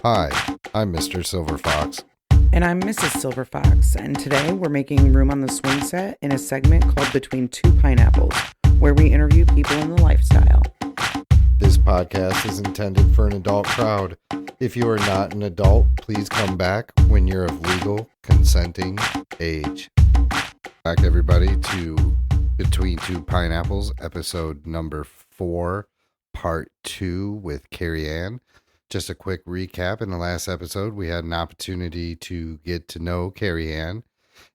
Hi, I'm Mr. Silver Fox. And I'm Mrs. Silver Fox, and today we're making room on the swing set in a segment called Between Two Pineapples, where we interview people in the lifestyle. This podcast is intended for an adult crowd. If you are not an adult, please come back when you're of legal, consenting age. Back, everybody, to Between Two Pineapples, episode number 4, part 2 with Carrie Ann. Just a quick recap. In the last episode, we had an opportunity to get to know Carrie Ann.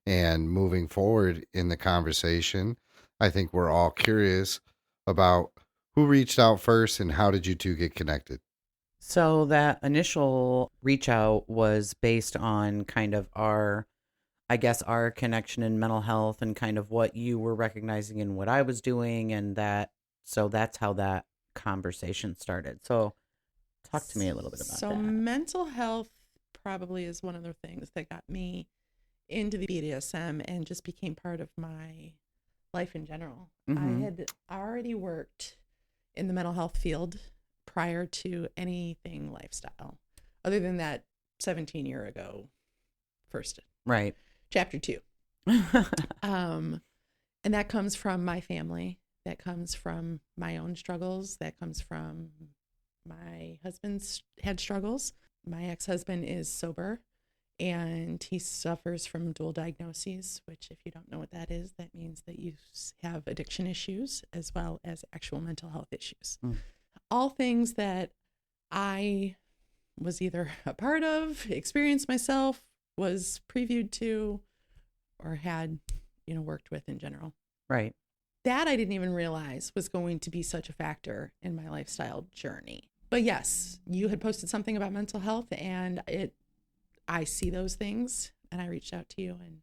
And moving forward in the conversation, I think we're all curious about who reached out first and how did you two get connected? So that initial reach out was based on kind of our connection in mental health and kind of what you were recognizing and what I was doing. And so that's how that conversation started. So talk to me a little bit about that. So mental health probably is one of the things that got me into the BDSM and just became part of my life in general. Mm-hmm. I had already worked in the mental health field prior to anything lifestyle, other than that 17 year ago first Right. chapter 2. And that comes from my family. That comes from my own struggles. That comes from my husband's had struggles. My ex-husband is sober and he suffers from dual diagnoses, which if you don't know what that is, that means that you have addiction issues as well as actual mental health issues. All things that I was either a part of, experienced myself, was previewed to, or had, worked with in general. Right. That I didn't even realize was going to be such a factor in my lifestyle journey. But yes, you had posted something about mental health and I see those things and I reached out to you and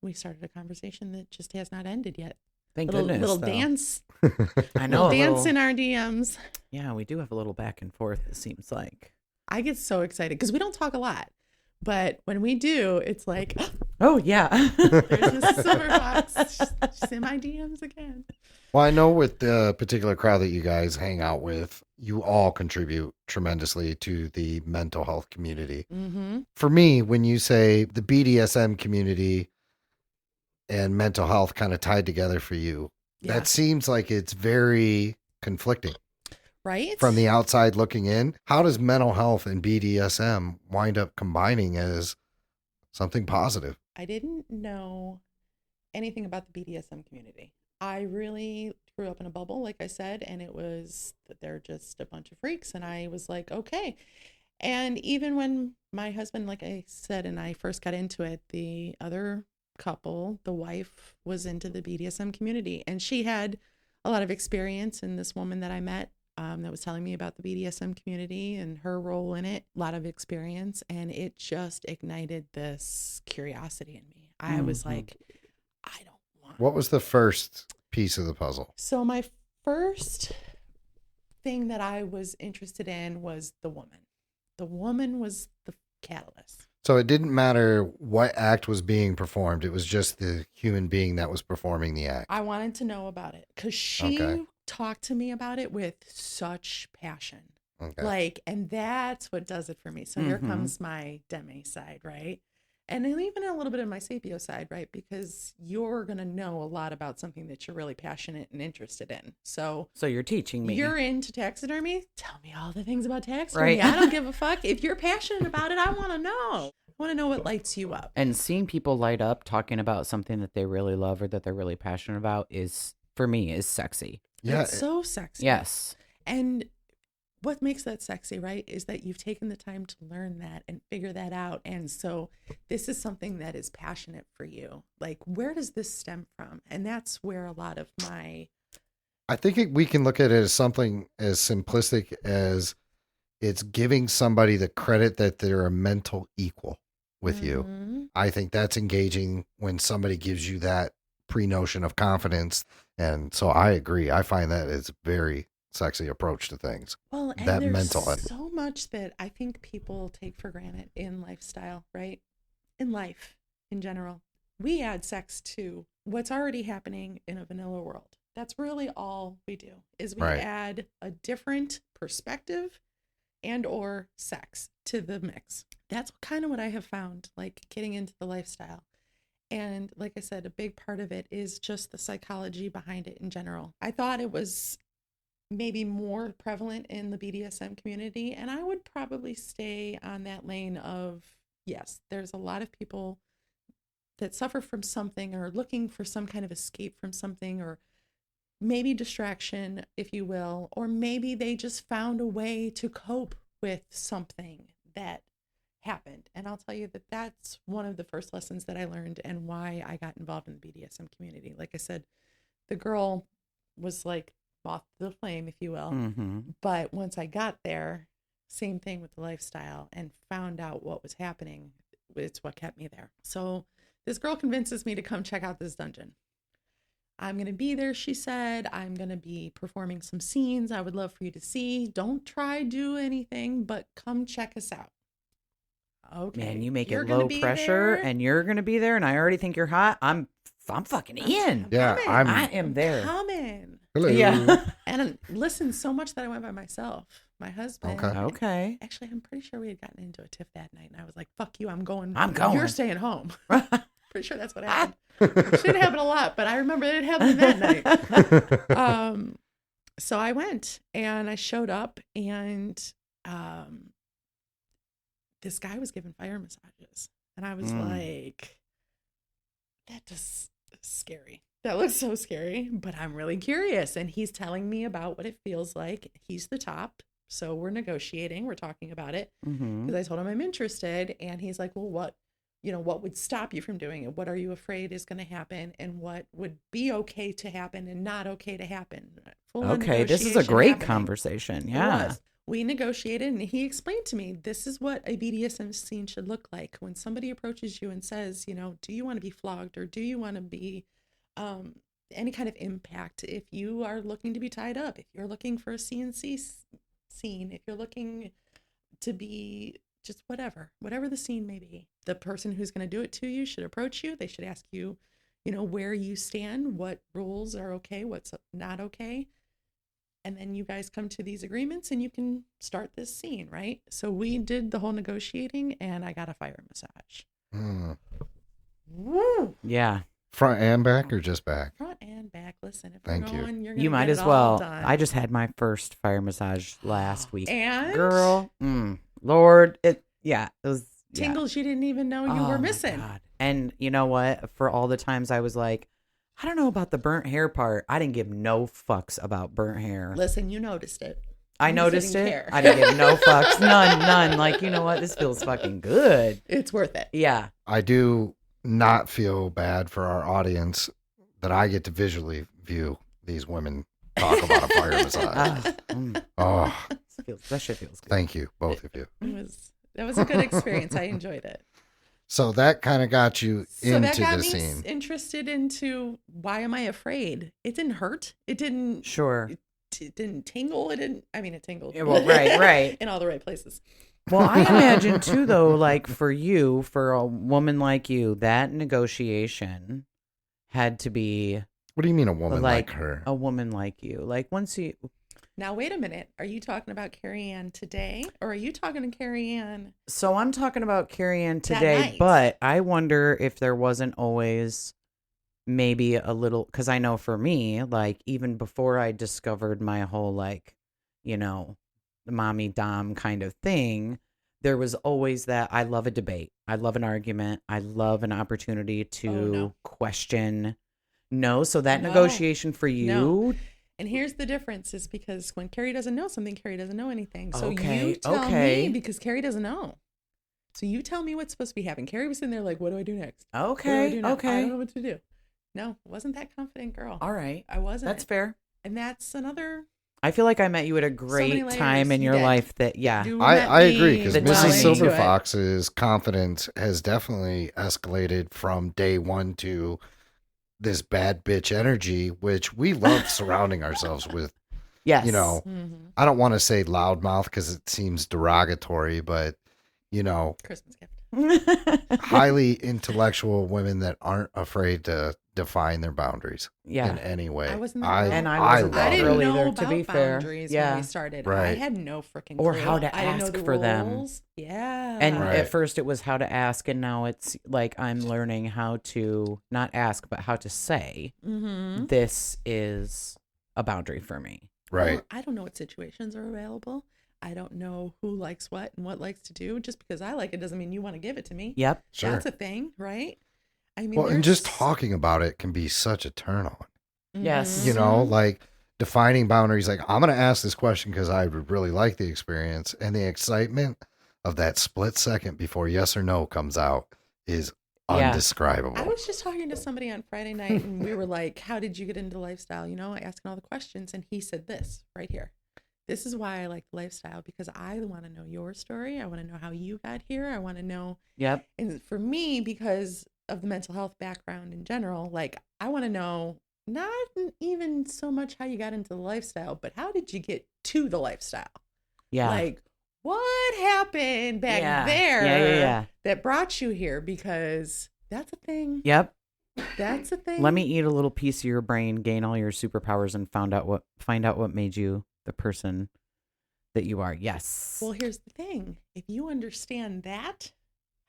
we started a conversation that just has not ended yet. Thank goodness. Little dance. I know. Little dance in our DMs. Yeah, we do have a little back and forth, it seems like. I get so excited because we don't talk a lot. But when we do, it's like, oh, yeah. There's Mrs. Silver Fox. She's in my DMs again. Well, I know with the particular crowd that you guys hang out with, you all contribute tremendously to the mental health community. Mm-hmm. For me, when you say the BDSM community and mental health kind of tied together for you, that seems like it's very conflicting. Right? From the outside looking in, how does mental health and BDSM wind up combining as something positive? I didn't know anything about the BDSM community. I really grew up in a bubble, like I said, and it was that they're just a bunch of freaks. And I was like, okay. And even when my husband, like I said, and I first got into it, the other couple, the wife, was into the BDSM community. And she had a lot of experience. And this woman that I met that was telling me about the BDSM community and her role in it, a lot of experience. And it just ignited this curiosity in me. I was like, I don't want. What was the first piece of the puzzle? So my first thing that I was interested in was the woman. The woman was the catalyst. So it didn't matter what act was being performed. It was just the human being that was performing the act. I wanted to know about it because she talked to me about it with such passion. Okay. And that's what does it for me. So here comes my Deme side, right? And then even a little bit of my Sapio side, right? Because you're going to know a lot about something that you're really passionate and interested in. So you're teaching me. You're into taxidermy? Tell me all the things about taxidermy. Right. I don't give a fuck. If you're passionate about it, I want to know. I want to know what lights you up. And seeing people light up talking about something that they really love or that they're really passionate about is, for me, is sexy. Yeah. It's so sexy. Yes. And what makes that sexy, right, is that you've taken the time to learn that and figure that out. And so this is something that is passionate for you. Like, where does this stem from? And that's where a lot of my... I think we can look at it as something as simplistic as it's giving somebody the credit that they're a mental equal with you. I think that's engaging when somebody gives you that pre-notion of confidence. And so I agree. I find that it's very sexy approach to things. Well, and that there's mental so much that I think people take for granted in lifestyle, right? In life, in general. We add sex to what's already happening in a vanilla world. That's really all we do, is we add a different perspective and or sex to the mix. That's kind of what I have found, like getting into the lifestyle. And like I said, a big part of it is just the psychology behind it in general. I thought it was maybe more prevalent in the BDSM community, and I would probably stay on that lane of, yes, there's a lot of people that suffer from something or looking for some kind of escape from something, or maybe distraction, if you will, or maybe they just found a way to cope with something that happened. And I'll tell you that that's one of the first lessons that I learned and why I got involved in the BDSM community. Like I said, the girl was like moth to the flame, if you will. Mm-hmm. But once I got there, same thing with the lifestyle, and found out what was happening. It's what kept me there. So this girl convinces me to come check out this dungeon. I'm going to be there, she said. I'm going to be performing some scenes I would love for you to see. Don't try do anything, but come check us out. Okay. Man, you make You're it gonna low be pressure, there? and you're gonna be there, and I already think you're hot. I'm fucking in. Yeah, coming. I am there. Coming. Hello. Yeah. And listen, so much that I went by myself. My husband. Okay. Okay. Actually, I'm pretty sure we had gotten into a tiff that night, and I was like, "Fuck you, I'm going. I'm going. You're staying home." Pretty sure that's what happened. It shouldn't happen a lot, but I remember it happened that night. So I went and I showed up, and this guy was giving fire massages, and I was like, "That just is scary. That looks so scary." But I'm really curious, and he's telling me about what it feels like. He's the top, so we're negotiating. We're talking about it Mm-hmm. because I told him I'm interested, and he's like, "Well, what would stop you from doing it? What are you afraid is going to happen, and what would be okay to happen and not okay to happen?" Full-on Okay, this is a negotiation great happening. conversation. It Yeah. was. We negotiated, and he explained to me, this is what a BDSM scene should look like. When somebody approaches you and says, do you want to be flogged, or do you want to be any kind of impact? If you are looking to be tied up, if you're looking for a CNC scene, if you're looking to be just whatever the scene may be, the person who's going to do it to you should approach you. They should ask you, where you stand, what rules are okay, what's not okay. And then you guys come to these agreements and you can start this scene, right? So we did the whole negotiating, and I got a fire massage. Woo! Yeah. Front and back or just back? Front and back. Listen, if Thank we're you. going, you're gonna You might get as it all well. done. I just had my first fire massage last week. And Girl, Lord, it was yeah. tingles you didn't even know you Oh, were my missing. God. And you know what? For all the times I was like, I don't know about the burnt hair part. I didn't give no fucks about burnt hair. Listen, you noticed it. I You noticed didn't it. care. I didn't give no fucks. None. Like, you know what? This feels fucking good. It's worth it. Yeah. I do not feel bad for our audience that I get to visually view these women talk about a fire massage. Oh, That shit feels good. thank you, both of you. That was a good experience. I enjoyed it. So that kind of got you So that into got the me scene. interested into, why am I afraid? It didn't hurt. It didn't. Sure. It didn't tingle. It didn't. I mean, it tingled. Yeah, well, right. In all the right places. Well, I imagine too, though, like for you, for a woman like you, that negotiation had to be What do you mean a woman like her? a woman like you. Like once you, Now, wait a minute. Are you talking about Carrie Ann today? Or are you talking to Carrie Ann? so I'm talking about Carrie Ann That today, night. but I wonder if there wasn't always maybe a little, because I know for me, like even before I discovered my whole like, the mommy dom kind of thing, there was always that I love a debate. I love an argument. I love an opportunity to no. question. No, so that No. negotiation for you. No. And here's the difference, is because when Carrie doesn't know something, Carrie doesn't know anything. So Okay, you tell okay. me, because Carrie doesn't know. So you tell me what's supposed to be happening. Carrie was sitting there like, what do I do next? What do I Okay, do now? I okay. don't know what to do. No, wasn't that confident girl. All right. I wasn't. That's fair. And that's another. I feel like I met you at a many great layers. time in You your did. life that, yeah. You I met agree, me because The Mrs. time Silver into it. Fox's confidence has definitely escalated from day one to this bad bitch energy, which we love surrounding ourselves with. Yes. Mhm. I don't want to say loudmouth because it seems derogatory, but Christmas gift. highly intellectual women that aren't afraid to define their boundaries Yeah. in any way. I wasn't And I wasn't I that didn't early know there, about to be fair. boundaries Yeah. when we started. I Right. had no freaking Or clue. how to I didn't know ask the for them. rules. Yeah. And Right. at first it was how to ask, and now it's like I'm learning how to not ask, but how to say, this is a boundary for me. Right. Well, I don't know what situations are available. I don't know who likes what and what likes to do. Just because I like it doesn't mean you want to give it to me. Yep. Sure. That's a thing, right? I mean, Well, and there's- just talking about it can be such a turn on. Yes. You know, like defining boundaries. Like, I'm going to ask this question because I would really like the experience, and the excitement of that split second before yes or no comes out is Yeah. undescribable. I was just talking to somebody on Friday night, and we were like, how did you get into lifestyle? You know, asking all the questions. And he said this right here. This is why I like lifestyle, because I want to know your story. I want to know how you got here. I want to know. Yep. And for me, because of the mental health background in general, like I want to know not even so much how you got into the lifestyle, but how did you get to the lifestyle? Yeah. Like, what happened back Yeah. there Yeah. that brought you here? Because that's a thing. Yep. That's a thing. Let me eat a little piece of your brain, gain all your superpowers, and find out what made you the person that you are. Yes. Well, here's the thing. If you understand that,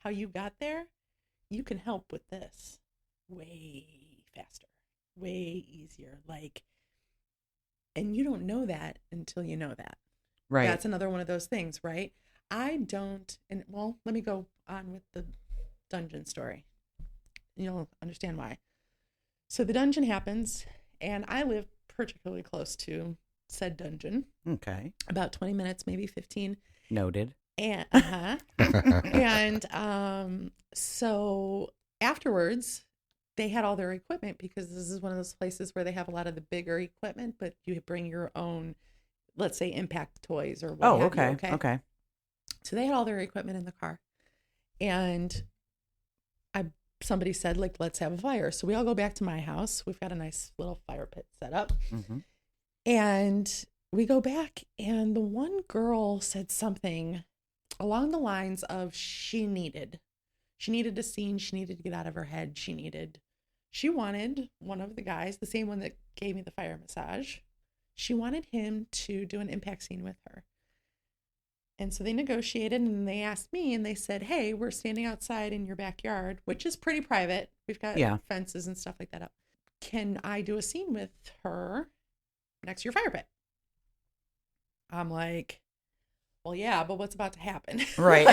how you got there, you can help with this way faster, way easier. Like, and you don't know that until you know that. Right. That's another one of those things, right? I don't, and well, let me go on with the dungeon story. You'll understand why. So the dungeon happens, and I live particularly close to said dungeon, Okay. about 20 minutes, maybe 15. Noted. And so afterwards, they had all their equipment, because this is one of those places where they have a lot of the bigger equipment, but you bring your own, let's say, impact toys or what Oh, have okay. you, Okay. So they had all their equipment in the car, and somebody said, like, let's have a fire. So we all go back to my house. We've got a nice little fire pit set up. Mm-hmm. And we go back, and the one girl said something along the lines of she needed a scene. She needed to get out of her head. She wanted one of the guys, the same one that gave me the fire massage. She wanted him to do an impact scene with her. And so they negotiated, and they asked me, and they said, hey, we're standing outside in your backyard, which is pretty private. We've got fences and stuff like that up. Can I do a scene with her next to your fire pit? I'm like, well, yeah, but what's about to happen? Right.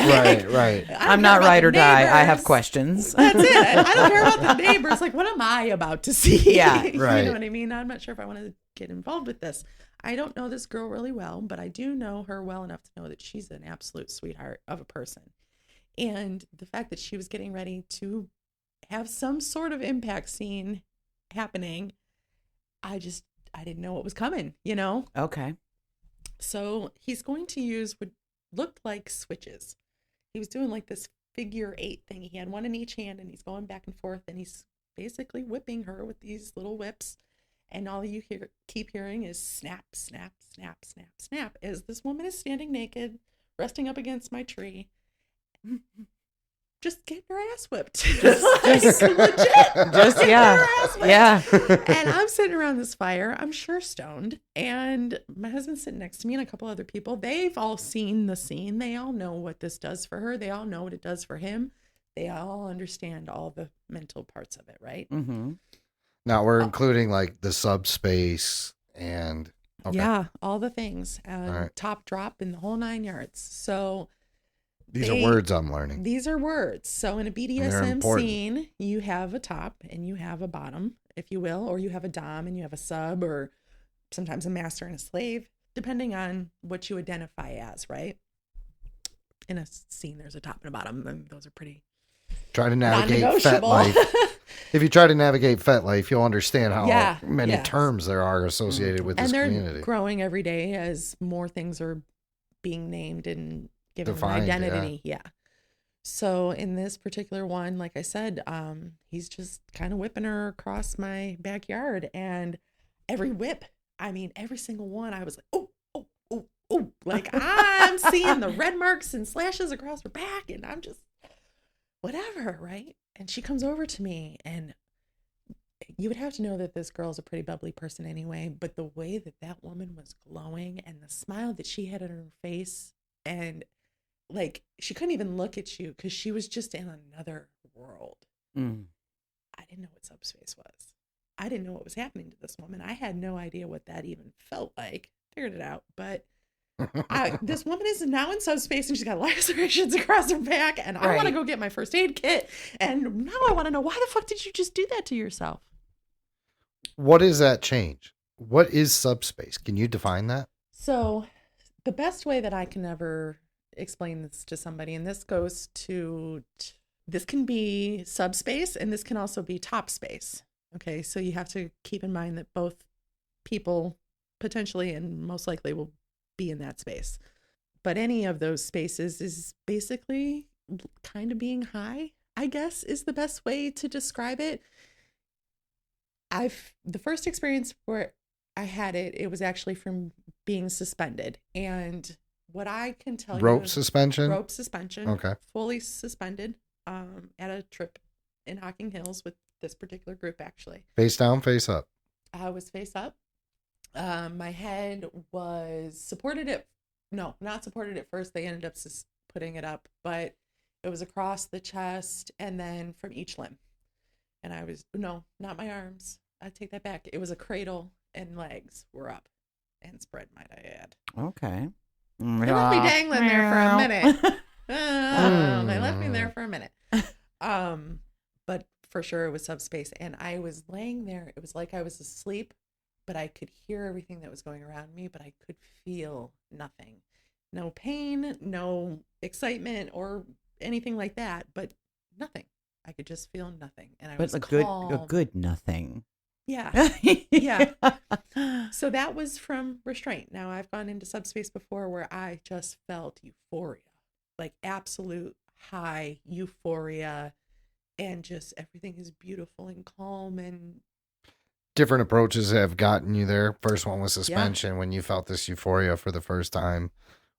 Right. I'm not ride or die. I have questions. That's it. I don't care about the neighbors. Like, what am I about to see? Yeah, right. You know what I mean? I'm not sure if I want to get involved with this. I don't know this girl really well, but I do know her well enough to know that she's an absolute sweetheart of a person. And the fact that she was getting ready to have some sort of impact scene happening, I didn't know what was coming, you know? Okay. So he's going to use what looked like switches. He was doing like this figure 8 thing. He had one in each hand, and he's going back and forth, and he's basically whipping her with these little whips. And all you keep hearing is snap, snap, snap, snap, snap, as this woman is standing naked, resting up against my tree, just getting her ass whipped. Just legit. Just, yeah. Her ass whipped. Yeah. And I'm sitting around this fire, I'm sure stoned, and my husband's sitting next to me and a couple other people. They've all seen the scene. They all know what this does for her. They all know what it does for him. They all understand all the mental parts of it, right? Mm-hmm. Now we're including like the subspace and yeah, all the things, right. Top drop in the whole 9 yards. So these are words I'm learning. These are words. So in a BDSM scene, you have a top and you have a bottom, if you will, or you have a dom and you have a sub, or sometimes a master and a slave, depending on what you identify as, right? In a scene, there's a top and a bottom, and those are pretty Try to navigate Fet non-negotiable. life. If you try to navigate Fet life, you'll understand how many yes. terms there are associated with this and they're community. growing every day as more things are being named and given Defined, an identity. Yeah. So in this particular one, like I said, he's just kind of whipping her across my backyard, and every whip, I mean, every single one, I was like, oh, like I'm seeing the red marks and slashes across her back, and I'm just whatever, right? And she comes over to me, and you would have to know that this girl's a pretty bubbly person anyway, but the way that that woman was glowing and the smile that she had on her face, and like she couldn't even look at you because she was just in another world. I didn't know what subspace was. I didn't know what was happening to this woman. I had no idea what that even felt like. Figured it out, but this woman is now in subspace and she's got lacerations across her back, and I want to go get my first aid kit. And now I want to know, why the fuck did you just do that to yourself? What is that change? What is subspace? Can you define that? So the best way that I can ever explain this to somebody, and this goes to, this can be subspace and this can also be top space. Okay, so you have to keep in mind that both people potentially and most likely will be in that space. But any of those spaces is basically kind of being high, I guess, is the best way to describe it. The first experience where I had it, it was actually from being suspended. And what I can tell you, rope suspension, okay, fully suspended at a trip in Hocking Hills with this particular group, actually. Face down, face up. I was face up. My head was supported not supported at first. They ended up putting it up, but it was across the chest and then from each limb. And I was, no, not my arms. I take that back. It was a cradle and legs were up and spread, might I add. Okay. They left me dangling there for a minute. They left me there for a minute. But for sure it was subspace. And I was laying there. It was like I was asleep, but I could hear everything that was going around me, but I could feel nothing. No pain, no excitement or anything like that, but nothing. I could just feel nothing. And I was calm. A good nothing. Yeah. Yeah. So that was from restraint. Now I've gone into subspace before where I just felt euphoria, like absolute high euphoria, and just everything is beautiful and calm. And different approaches have gotten you there. First one was suspension. Yeah. When you felt this euphoria for the first time,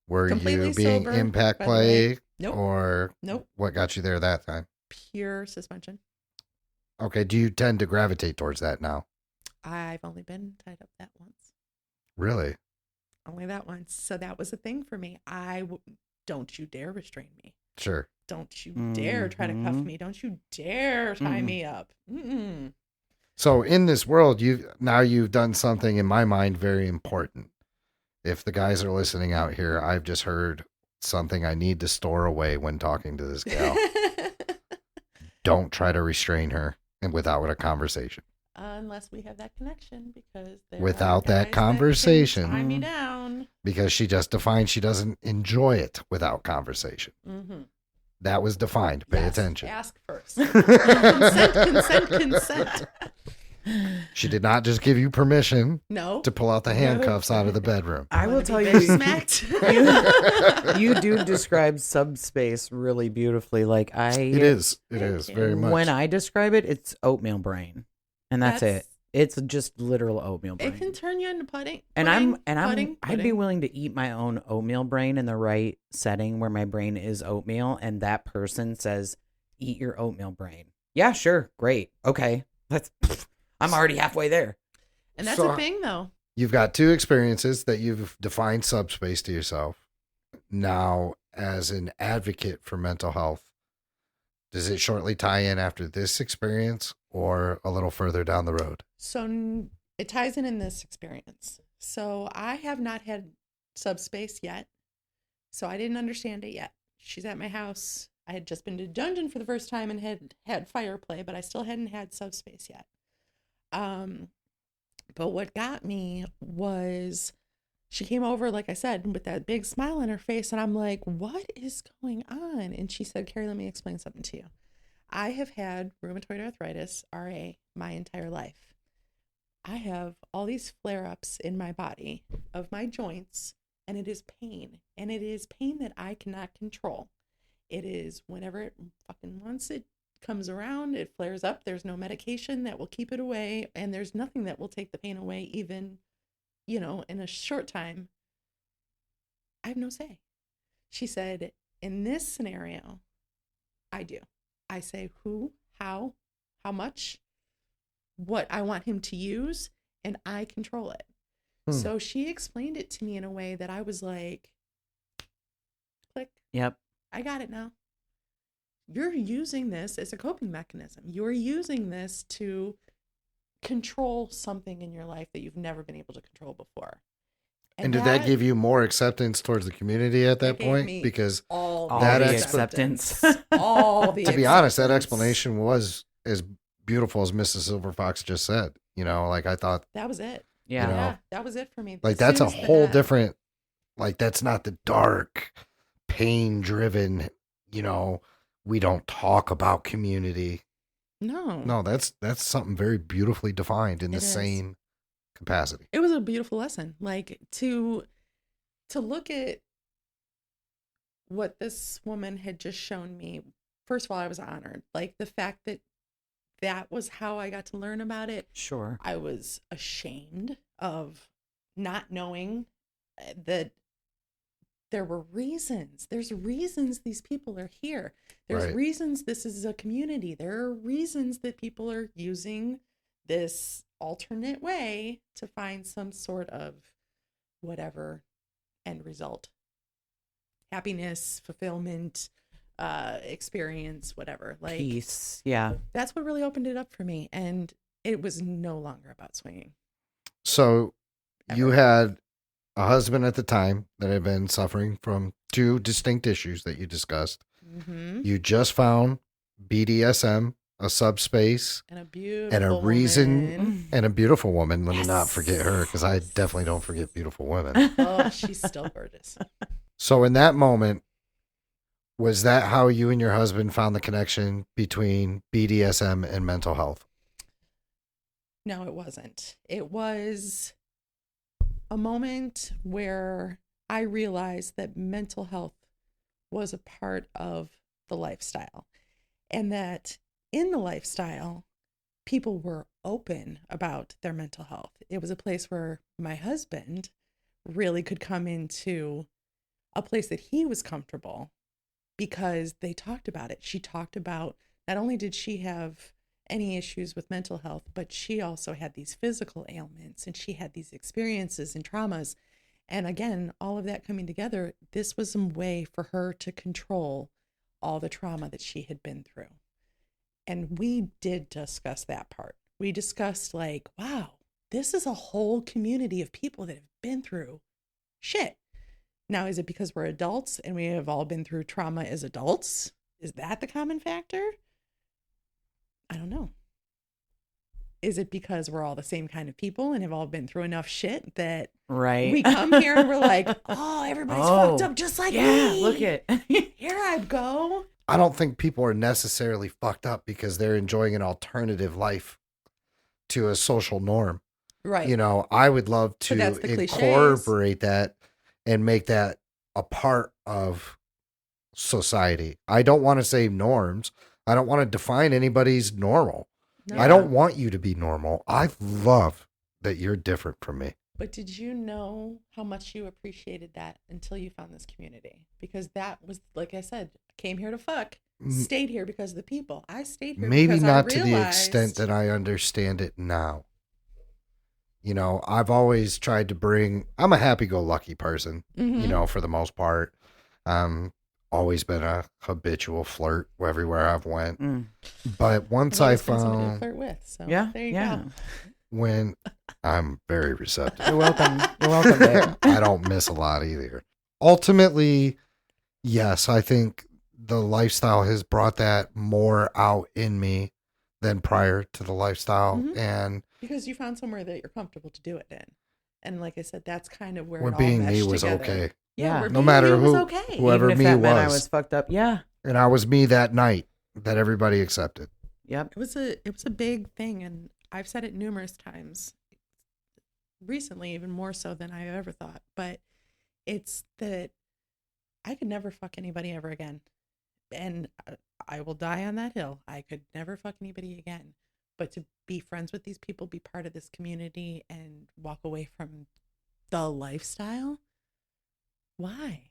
were completely you being sober, impact play? Nope. Or nope. What got you there that time? Pure suspension. Okay. Do you tend to gravitate towards that now? I've only been tied up that once. Really? Only that once. So that was a thing for me. Don't you dare restrain me. Sure. Don't you dare try to cuff me. Don't you dare tie me up. Mm-mm. So in this world, you've done something in my mind very important. If the guys are listening out here, I've just heard something I need to store away when talking to this gal. Don't try to restrain her and without a conversation. Unless we have that connection, because without that conversation, that tie me down. Because she just defined she doesn't enjoy it without conversation. Mm-hmm. That was defined. Pay attention. Ask first. Consent. She did not just give you permission to pull out the handcuffs out of the bedroom. I will tell you, you do describe subspace really beautifully. Like it is very much. When I describe it, it's oatmeal brain, and that's it. It's just literal oatmeal brain. It can turn you into pudding. I'd be willing to eat my own oatmeal brain in the right setting where my brain is oatmeal, and that person says, "Eat your oatmeal brain." Yeah, sure, great, okay. I'm already halfway there. And that's a thing, though. You've got two experiences that you've defined subspace to yourself. Now, as an advocate for mental health, does it shortly tie in after this experience or a little further down the road? So it ties in this experience. So I have not had subspace yet. So I didn't understand it yet. She's at my house. I had just been to dungeon for the first time and had fire play, but I still hadn't had subspace yet. But what got me was she came over, like I said, with that big smile on her face. And I'm like, what is going on? And she said, Carrie, let me explain something to you. I have had rheumatoid arthritis, RA, my entire life. I have all these flare-ups in my body of my joints, and it is pain. And it is pain that I cannot control. It is whenever it fucking wants, it comes around, it flares up. There's no medication that will keep it away, and there's nothing that will take the pain away, even, in a short time. I have no say. She said, in this scenario, I do. I say who, how much, what I want him to use, and I control it. So she explained it to me in a way that I was like, click. Yep. I got it now. You're using this as a coping mechanism. You're using this to control something in your life that you've never been able to control before. And did that give you more acceptance towards the community at that point? Because all that the acceptance. all the To be honest, that explanation was as beautiful as Mrs. Silver Fox just said. You know, like I thought that was it. Yeah. You know, Yeah, that was it for me. like As that's soon a as whole that- different, like that's not the dark, pain driven, you know, we don't talk about community. No, that's something very beautifully defined in the It is. same capacity. It was a beautiful lesson. Like to look at what this woman had just shown me. First of all, I was honored. Like the fact that that was how I got to learn about it. Sure. I was ashamed of not knowing that there were reasons. There's reasons these people are here. There's Right. reasons this is a community. There are reasons that people are using this alternate way to find some sort of whatever end result. Happiness, fulfillment, experience, whatever. Like Peace. Yeah. that's what really opened it up for me. And it was no longer about swinging. So you Ever. had a husband at the time that had been suffering from two distinct issues that you discussed. Mm-hmm. You just found BDSM, a subspace, And a beautiful and a reason, woman. and a beautiful woman. Let me not Yes. forget her, because I definitely don't forget beautiful women. Oh, she's still gorgeous. So in that moment, was that how you and your husband found the connection between BDSM and mental health? No, it wasn't. It was a moment where I realized that mental health was a part of the lifestyle, and that in the lifestyle, people were open about their mental health. It was a place where my husband really could come into a place that he was comfortable because they talked about it. She talked about not only did she have any issues with mental health, but she also had these physical ailments and she had these experiences and traumas. And again, all of that coming together, this was a way for her to control all the trauma that she had been through. And we did discuss that part. We discussed like, wow, this is a whole community of people that have been through shit. Now, is it because we're adults and we have all been through trauma as adults? Is that the common factor? I don't know. Is it because we're all the same kind of people and have all been through enough shit that Right. we come here and we're like, oh, everybody's fucked up just like me. Look at Here I go. I don't think people are necessarily fucked up because they're enjoying an alternative life to a social norm. Right. You know, I would love to that's the cliches. incorporate that and make that a part of society. I don't want to say norms. I don't want to define anybody's normal. No. I don't want you to be normal. I love that you're different from me. But did you know how much you appreciated that until you found this community? Because that was, like I said, came here to fuck, stayed here because of the people. I stayed here Maybe because not I to the extent that I understand it now. You know, I've always tried to bring, I'm a happy-go-lucky person, Mhm. you know, for the most part. Always been a habitual flirt everywhere I've went. But once I Always been somebody to found flirt with. So Yeah. there you Yeah. go. when I'm very receptive. You're welcome. You're welcome, babe. I don't miss a lot either. Ultimately, yes, I think the lifestyle has brought that more out in me than prior to the lifestyle. Mhm. And Because you found somewhere that you're comfortable to do it in. And like I said, that's kind of where where it all being me meshed was together. okay. Yeah. where No being matter me was who- okay. whoever Even if me that meant I was. was fucked up. Yeah. And I was me that night that everybody accepted. Yep. It was a big thing, and I've said it numerous times recently, even more so than I ever thought. But it's that I could never fuck anybody ever again, and I will die on that hill. I could never fuck anybody again. But to be friends with these people, be part of this community, and walk away from the lifestyle, why?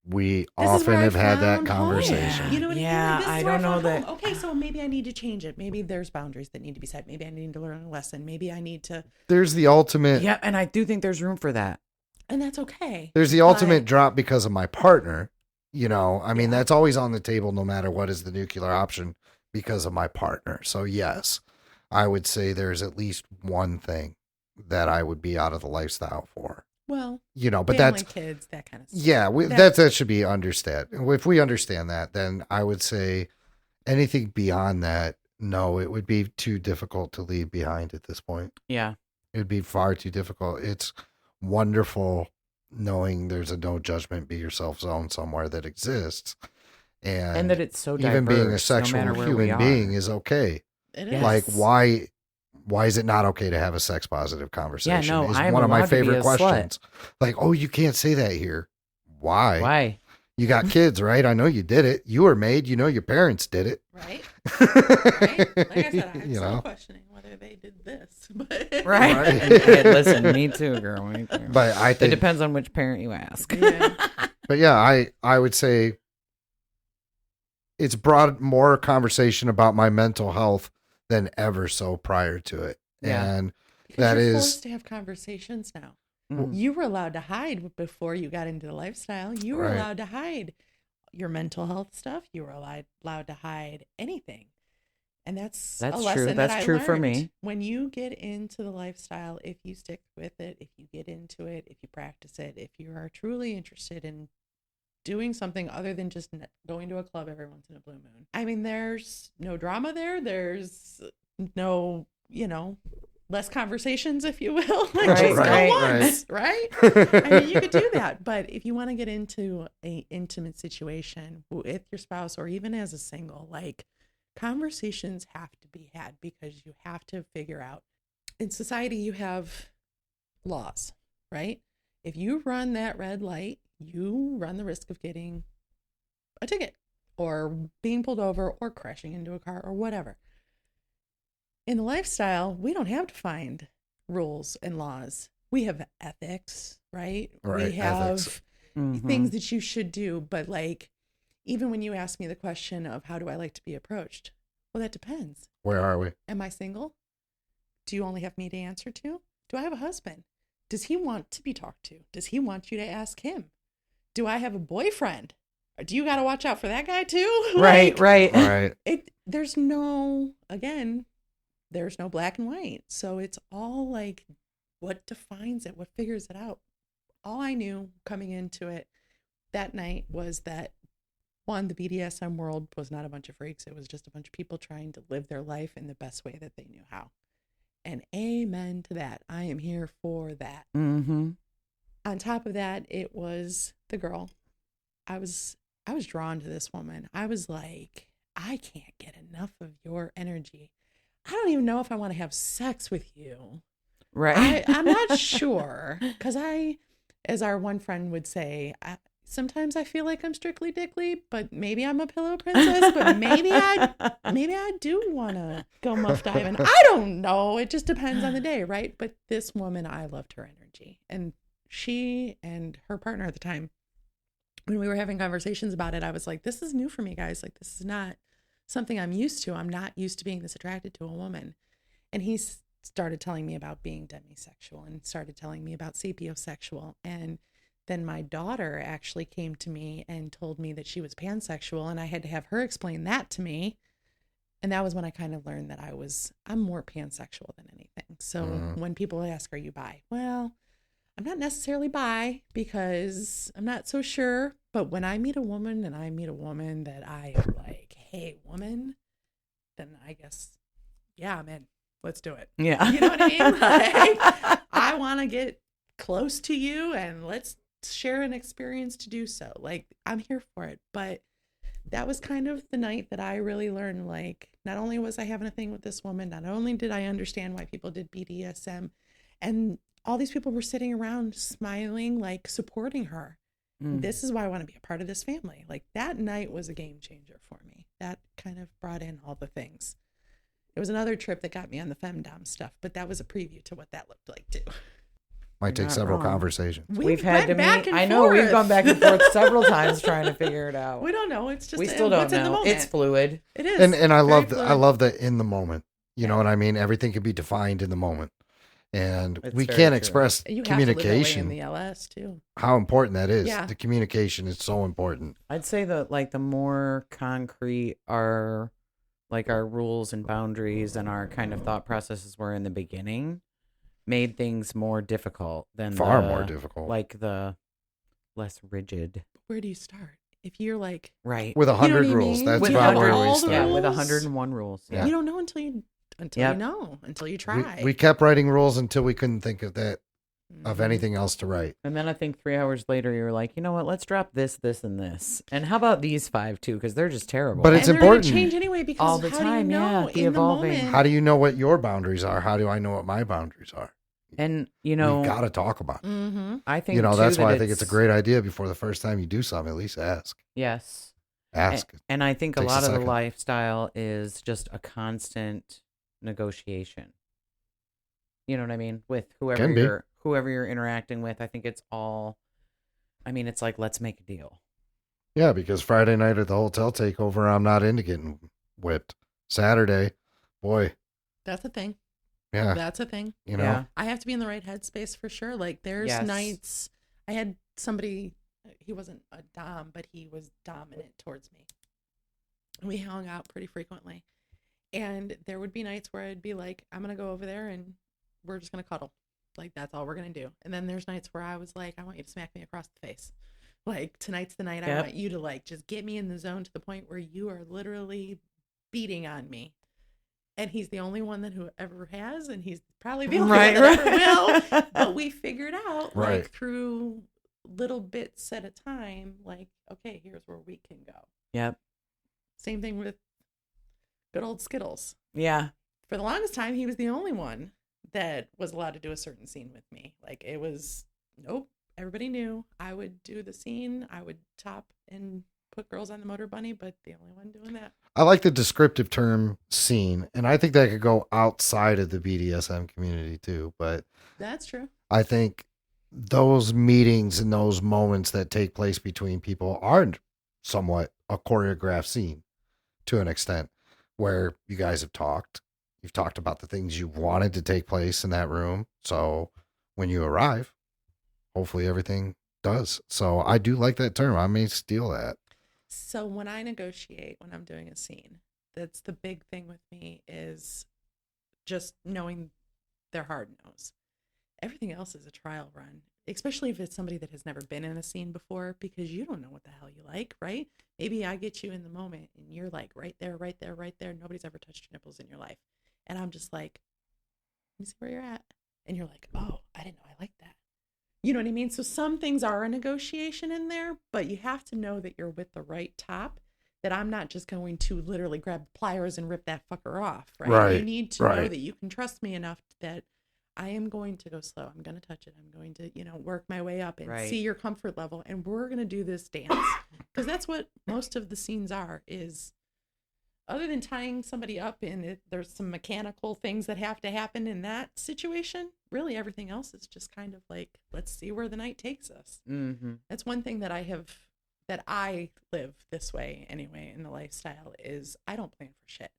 we This is where often I have had that found home. conversation. You know what I mean? Yeah, Like, this is I where don't know found that- home. Okay, so maybe I need to change it. Maybe there's boundaries that need to be set. Maybe I need to learn a lesson. Maybe I need to, There's the ultimate. Yeah, and I do think there's room for that. and that's okay. There's the ultimate But- drop because of my partner. You know, I mean, Yeah. that's always on the table, no matter what is the nuclear option, because of my partner. So yes, I would say there's at least one thing that I would be out of the lifestyle for. Well, You know, but family, that's kids, that kind of stuff. yeah, That- that should be understood. If we understand that, then I would say anything beyond that, no, it would be too difficult to leave behind at this point. Yeah. It'd be far too difficult. It's wonderful knowing there's a no judgment, be yourself zone somewhere that exists. And that it's so diverse. even being a no sexual matter where we human are. being is okay. It Yes. is. Like why is it not okay to have a sex positive conversation? no, is I am one of my allowed to be favorite a slut. questions. Like, oh, you can't say that here. Why? Why? You got kids, right? I know you did it. You were made. You know your parents did it. Right? Right? Like I said, I'm You still know? questioning whether they did this. But Right. Right. Hey, listen, me too, girl. Me too. But I It think, depends on which parent you ask. Yeah. but yeah, I would say it's brought more conversation about my mental health than ever so prior to it. Yeah. And Because that you're is, forced to have conversations now. Mm. You were allowed to hide before you got into the lifestyle. You were Right. allowed to hide your mental health stuff. You were allowed to hide anything. And that's a That's lesson true. that That's I true for learned. me. When you get into the lifestyle, if you stick with it, if you get into it, if you practice it, if you are truly interested in doing something other than just going to a club every once in a blue moon. I mean, there's no drama there. There's no, less conversations, if you will. Like, Right, just go right, once, right? I mean, you could do that. But if you want to get into a intimate situation with your spouse or even as a single, like, conversations have to be had because you have to figure out. In society, you have laws, right? If you run that red light, you run the risk of getting a ticket or being pulled over or crashing into a car or whatever. In the lifestyle, we don't have to find rules and laws. We have ethics, right? Right, We have ethics. Mhm. things that you should do. But like, even when you ask me the question of how do I like to be approached? Well, that depends. where are we? Am I single? Do you only have me to answer to? Do I have a husband? Does he want to be talked to? Does he want you to ask him? Do I have a boyfriend? Or do you got to watch out for that guy too? Right, Like, right. Right. there's no black and white. So it's all like what defines it, what figures it out. All I knew coming into it that night was that one, the BDSM world was not a bunch of freaks. It was just a bunch of people trying to live their life in the best way that they knew how. And amen to that. I am here for that. Mm-hmm. On top of that, it was the girl. I was drawn to this woman. I was like, I can't get enough of your energy. I don't even know if I want to have sex with you. Right. I'm not sure because as our one friend would say, sometimes I feel like I'm strictly dickly, but maybe I'm a pillow princess, but maybe I do want to go muff diving. I don't know. It just depends on the day, right? But this woman, I loved her energy. And she and her partner at the time, when we were having conversations about it, I was like, this is new for me, guys. Like, this is not something I'm used to. I'm not used to being this attracted to a woman. And he started telling me about being demisexual and started telling me about sapiosexual. And then my daughter actually came to me and told me that she was pansexual, and I had to have her explain that to me. And that was when I kind of learned that I'm more pansexual than anything. So when people ask, are you bi? Well, I'm not necessarily bi because I'm not so sure. But when I meet a woman and I meet a woman that I am like, hey, woman, then I guess, yeah, I'm in. Let's do it. Yeah. You know what I mean? Like, I want to get close to you and let's share an experience to do so. Like, I'm here for it. But that was kind of the night that I really learned, like, not only was I having a thing with this woman, not only did I understand why people did BDSM, and all these people were sitting around smiling, like supporting her. This is why I want to be a part of this family. Like, that night was a game changer for me. That kind of brought in all the things. It was another trip that got me on the FemDom stuff, but that was a preview to what that looked like too. Might take not several wrong. conversations. We've had to back meet. and I know we've forth. gone back and forth several times trying to figure it out. We don't know. It's just We still don't what's in the know. moment. It's fluid. It is. And I Very love fluid. I love the in the moment. You know Yeah. what I mean? Everything can be defined in the moment. And It's we very can't true. express You have to live that way communication, in the LS too. how important that is. Yeah. The communication is so important. I'd say that like the more concrete our rules and boundaries and our kind of thought processes were in the beginning, made things more difficult than Far more difficult. Like the less rigid. Where do you start? If you're like, Right. With 100 what I rules. mean? That's With about where 100 we all the start. Yeah, with rules? 101 rules. Yeah. you don't know until you Yep. know, until you try. We kept writing rules until we couldn't think of Mhm. anything else to write. And then I think 3 hours later, you were like, you know what? Let's drop this, this, and this. And how about these 5 too? Because they're just terrible. But it's and they're gonna important. change anyway because All the how time, do you know yeah, the in evolving. the moment? How do you know what your boundaries are? How do I know what my boundaries are? And We've got to talk about it. Mm-hmm. I think You know, too, that's that why I think it's a great idea before the first time you do something, at least ask. Yes. Ask. And I think a Takes a lot of the second. lifestyle is just a constant negotiation. You know what I mean? With Can be. whoever you're interacting with. I think it's all, I mean, it's like, let's make a deal. Yeah, because Friday night at the hotel takeover, I'm not into getting whipped. Saturday, boy, That's a thing. yeah, That's a thing. you know. Yeah. I have to be in the right headspace for sure. Like there's Yes. nights I had somebody, he wasn't a dom, but he was dominant towards me. We hung out pretty frequently. And there would be nights where I'd be like, I'm going to go over there and we're just going to cuddle. Like that's all we're going to do. And then there's nights where I was like, I want you to smack me across the face. Like tonight's the night. I Yep. want you to like just get me in the zone to the point where you are literally beating on me. And he's the only one that who ever has, and he's probably the only Right, one that ever right. will. But we figured out, Right. like through little bits at a time, like, okay, here's where we can go. Yep. Same thing with good old Skittles. Yeah. For the longest time, he was the only one that was allowed to do a certain scene with me. Like it was, nope, everybody knew I would do the scene. I would top and put girls on the motor bunny, but the only one doing that. I like the descriptive term scene, and I think that could go outside of the BDSM community too. But That's true. I think those meetings and those moments that take place between people are somewhat a choreographed scene to an extent, where you guys have talked. You've talked about the things you wanted to take place in that room. So when you arrive, hopefully everything does. So I do like that term. I may steal that. So when I negotiate, when I'm doing a scene, that's the big thing with me is just knowing their hard nose. Everything else is a trial run, especially if it's somebody that has never been in a scene before, because you don't know what the hell you like, right? Maybe I get you in the moment and you're like right there, right there, right there. Nobody's ever touched your nipples in your life. And I'm just like, let me see where you're at. And you're like, oh, I didn't know I liked that. You know what I mean? So some things are a negotiation in there, but you have to know that you're with the right top, that I'm not just going to literally grab pliers and rip that fucker off, right? Right, You need to know right. that you can trust me enough that I am going to go slow. I'm going to touch it. I'm going to, work my way up and Right. see your comfort level. And we're going to do this dance. Because that's what most of the scenes are, is other than tying somebody up and there's some mechanical things that have to happen in that situation, really everything else is just kind of like, let's see where the night takes us. Mm-hmm. That's one thing that I live this way anyway in the lifestyle, is I don't plan for shit.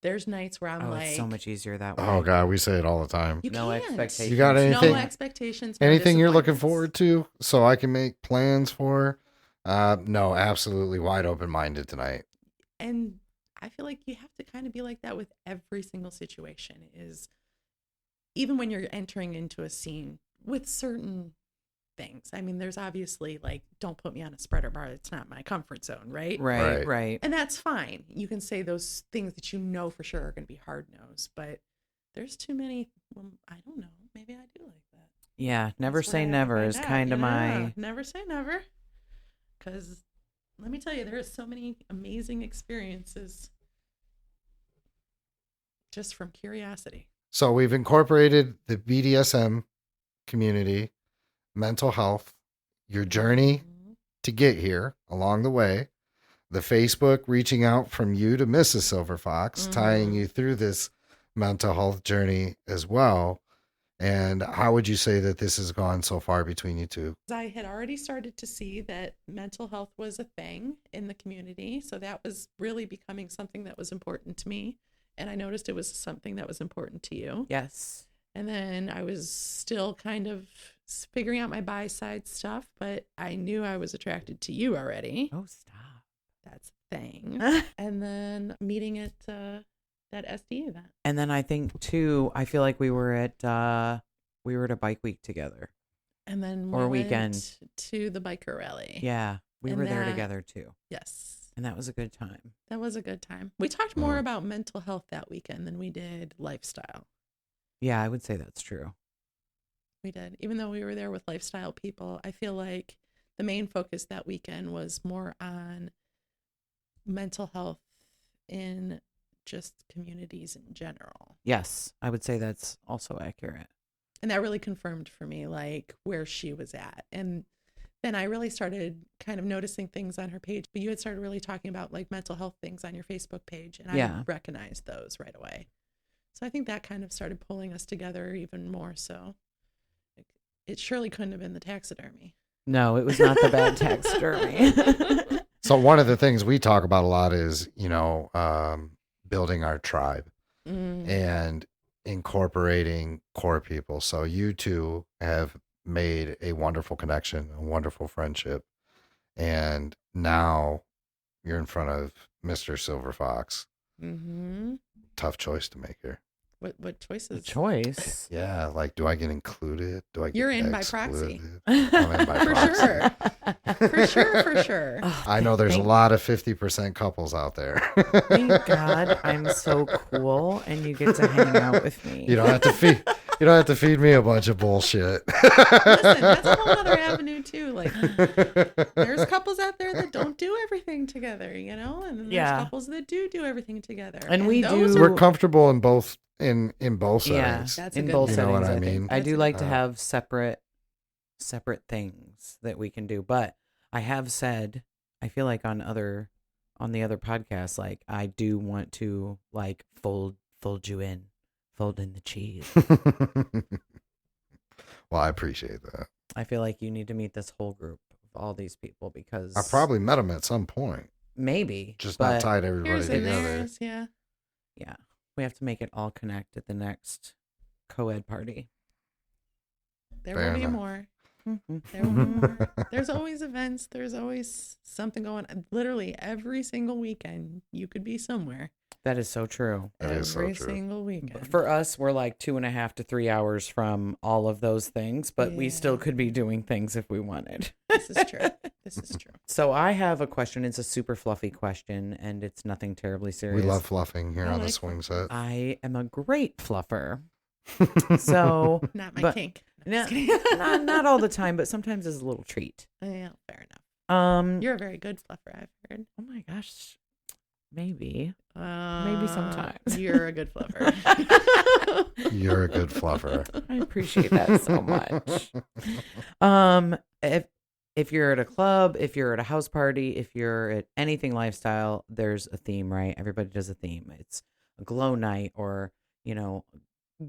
There's nights where I'm Oh, like, it's so much easier that way. Oh God, we say it all the time. you No can't. expectations. You got anything? No expectations. No Anything you're looking disappointments. forward to so I can make plans for? No, absolutely wide open minded tonight. And I feel like you have to kind of be like that with every single situation, is even when you're entering into a scene with certain things. I mean, there's obviously like, don't put me on a spreader bar. It's not my comfort zone, right? Right, Right. right. And that's fine. You can say those things that you know for sure are going to be hard nosed, but there's too many. Well, I don't know. Maybe I do like that. Yeah, never That's what say I have to never find is out, kind of you know? my... Never say never. Because let me tell you, there are so many amazing experiences just from curiosity. So we've incorporated the BDSM community, mental health, your journey Mhm. to get here along the way, the Facebook reaching out from you to Mrs. Silver Fox, tying Mhm. you through this mental health journey as well. And how would you say that this has gone so far between you two? I had already started to see that mental health was a thing in the community. So that was really becoming something that was important to me. And I noticed it was something that was important to you. Yes. And then I was still kind of figuring out my bi-side stuff, but I knew I was attracted to you already. Oh, stop. That's a thing. And then meeting at that SD event. And then I think too, I feel like we were at a bike week together. And then or we weekend went to the biker rally. Yeah, we And were there that- together too. Yes. And that was a good time. That was a good time. We talked more about mental health that weekend than we did lifestyle. Yeah, I would say that's true. We did. Even though we were there with lifestyle people, I feel like the main focus that weekend was more on mental health in just communities in general. Yes, I would say that's also accurate. And that really confirmed for me like where she was at. And then I really started kind of noticing things on her page. But you had started really talking about like mental health things on your Facebook page. And I recognized those right away. So I think that kind of started pulling us together even more so. It surely couldn't have been the taxidermy. No, it was not the bad taxidermy. So one of the things we talk about a lot is, building our tribe and incorporating core people. So you two have made a wonderful connection, a wonderful friendship. And now you're in front of Mr. Silver Fox. Mm-hmm. Tough choice to make here. What choices? Choice. Yeah, like, do I get included? Do I get You're in by proxy. I'm in by For proxy. sure. For sure. Oh, I know there's a lot of 50% couples out there. Thank God I'm so cool and you get to hang out with me. You don't have to feed me a bunch of bullshit. Listen, that's a whole other avenue too. Like there's couples out there that don't do everything together, and then there's couples that do everything together. And we those do. We're comfortable in both in both Yeah, settings. That's a in good both thing. You know settings. what I I think. mean? I do That's like a to good- have separate things that we can do, but I have said I feel like on the other podcasts, like I do want to like fold you in, fold in the cheese. Well, I appreciate that. I feel like you need to meet this whole group of all these people because I probably met them at some point, maybe just but not tied everybody Here's and together. there's, yeah. Yeah, we have to make it all connect at the next co-ed party. There Fair will be enough. more. There will be more. There's always events. There's always something going on. Literally every single weekend, you could be somewhere. That is so true. That is so Every true. single weekend. For us, we're like 2.5 to 3 hours from all of those things, but we still Yeah. could be doing things if we wanted. This is true. This is true. So I have a question. It's a super fluffy question, and it's nothing terribly We serious. love fluffing here I on the like swing set. I am a great fluffer. So Not my But- kink. No, no, just kidding. not all the time, but sometimes it's a little treat. Yeah, fair enough. You're You're a very good fluffer, I've heard. oh my gosh, maybe. Maybe sometimes. You're a good fluffer. You're a good fluffer. I appreciate that so much. If you're at a club, if you're at a house party, if you're at anything lifestyle, there's a theme, right? Everybody does a theme. It's a glow night or,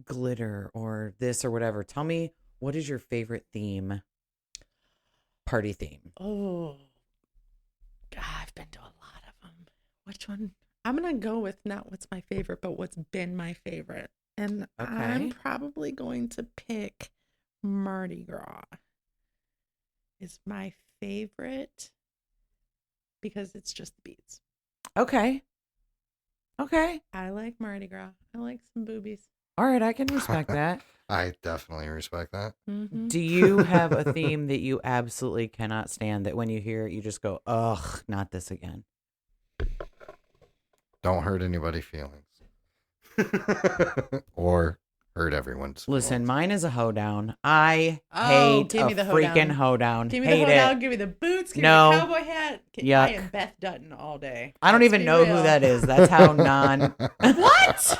glitter or this or whatever. Tell me, what is your favorite theme? Party theme. Oh, God, I've been to a lot of them. Which one? I'm going to go with not what's my favorite, but what's been my favorite. And Okay. I'm probably going to pick Mardi Gras. Is my favorite because it's just the beads. Okay. I like Mardi Gras. I like some boobies. All right, I can respect that. I definitely respect that. Mm-hmm. Do you have a theme that you absolutely cannot stand that when you hear it, you just go, ugh, not this again? Don't hurt anybody's feelings. Or hurt everyone's Listen, feelings. mine is a hoedown. I Oh, hate give me a the freaking hoedown. hoedown. Give me the Hate hoedown, it. give me the boots, give No. me the cowboy hat. I Yuck. am Beth Dutton all day. I don't Let's even be know who real. that is. That's how non. What?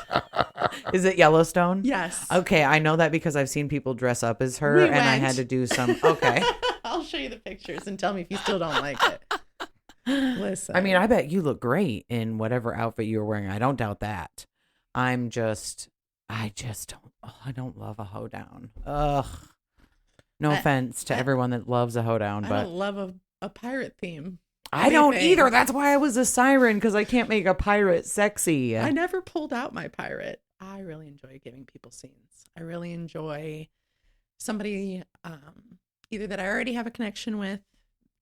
Is it Yellowstone? Yes. Okay, I know that because I've seen people dress up as her, We and I went. had to do some. Okay. I'll show you the pictures and tell me if you still don't like it. Listen. I mean, I bet you look great in whatever outfit you were wearing. I don't doubt that. I'm just, I just don't. Oh, I don't love a hoedown. Ugh. No offense to everyone that loves a hoedown, I but don't love a pirate theme. I don't either. That's why I was a siren, because I can't make a pirate sexy. I never pulled out my pirate. I really enjoy giving people scenes. I really enjoy somebody either that I already have a connection with,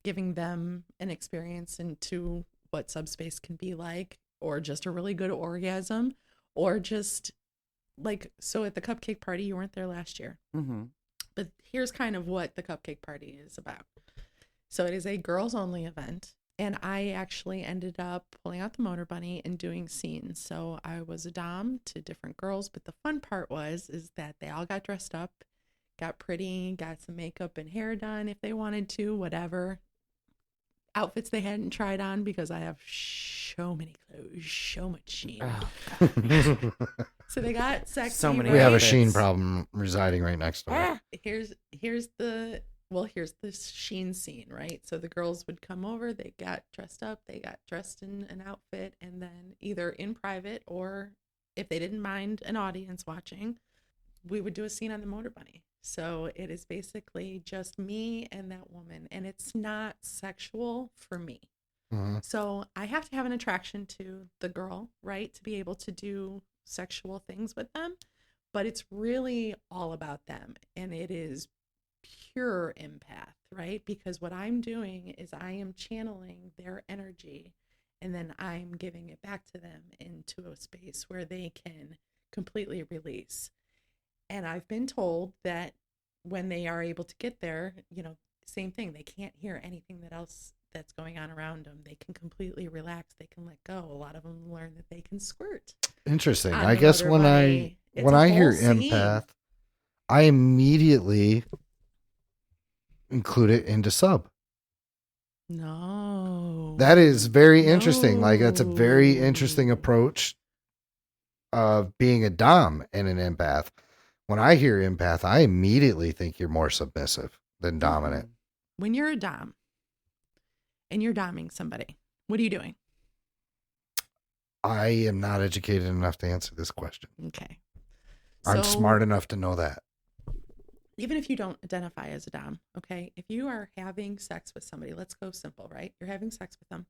giving them an experience into what subspace can be like, or just a really good orgasm, or just like, so at the cupcake party, you weren't there last year. Mm-hmm. But here's kind of what the cupcake party is about. So it is a girls only event. And I actually ended up pulling out the motor bunny and doing scenes. So I was a dom to different girls. But the fun part is that they all got dressed up, got pretty, got some makeup and hair done if they wanted to, whatever outfits they hadn't tried on, because I have so many clothes, so much sheen. Oh, So they got sexy. So many. We have a outfits. sheen problem residing right next door. Here's the sheen scene, right? So the girls would come over, they got dressed up, they got dressed in an outfit, and then either in private, or if they didn't mind an audience watching, we would do a scene on the motor bunny. So it is basically just me and that woman, and it's not sexual for me. Mm-hmm. So I have to have an attraction to the girl, right, to be able to do sexual things with them, but it's really all about them, and it is pure empath, right? Because what I'm doing is I am channeling their energy, and then I'm giving it back to them into a space where they can completely release. And I've been told that when they are able to get there, same thing, they can't hear anything else that's going on around them. They can completely relax. They can let go. A lot of them learn that they can squirt. Interesting. I guess when I hear empath, I immediately include it into sub. No. That is very interesting. Like, that's a very interesting approach of being a dom and an empath. When I hear empath, I immediately think you're more submissive than dominant. When you're a dom and you're doming somebody, what are you doing? I am not educated enough to answer this question. Okay. I'm smart enough to know that. Even if you don't identify as a dom, okay? If you are having sex with somebody, let's go simple, right? You're having sex with them.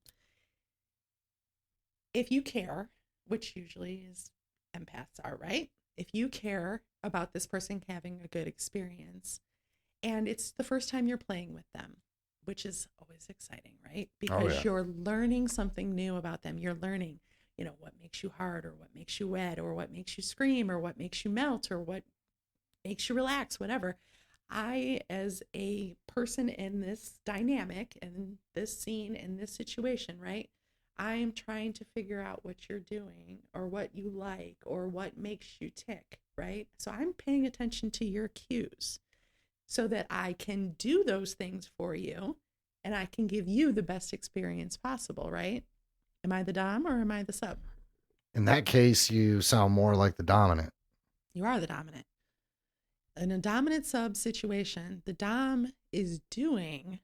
If you care, which usually is empaths are, right? If you care about this person having a good experience, and it's the first time you're playing with them, which is always exciting, right? Because you're learning something new about them. You're learning, what makes you hard, or what makes you wet, or what makes you scream, or what makes you melt, or what makes you relax, whatever. I, as a person in this dynamic, and this scene, and this situation, right? I am trying to figure out what you're doing, or what you like, or what makes you tick, right? So I'm paying attention to your cues so that I can do those things for you, and I can give you the best experience possible, right? Am I the dom or am I the sub? In that case, you sound more like the dominant. You are the dominant. In a dominant sub situation, the dom is doing,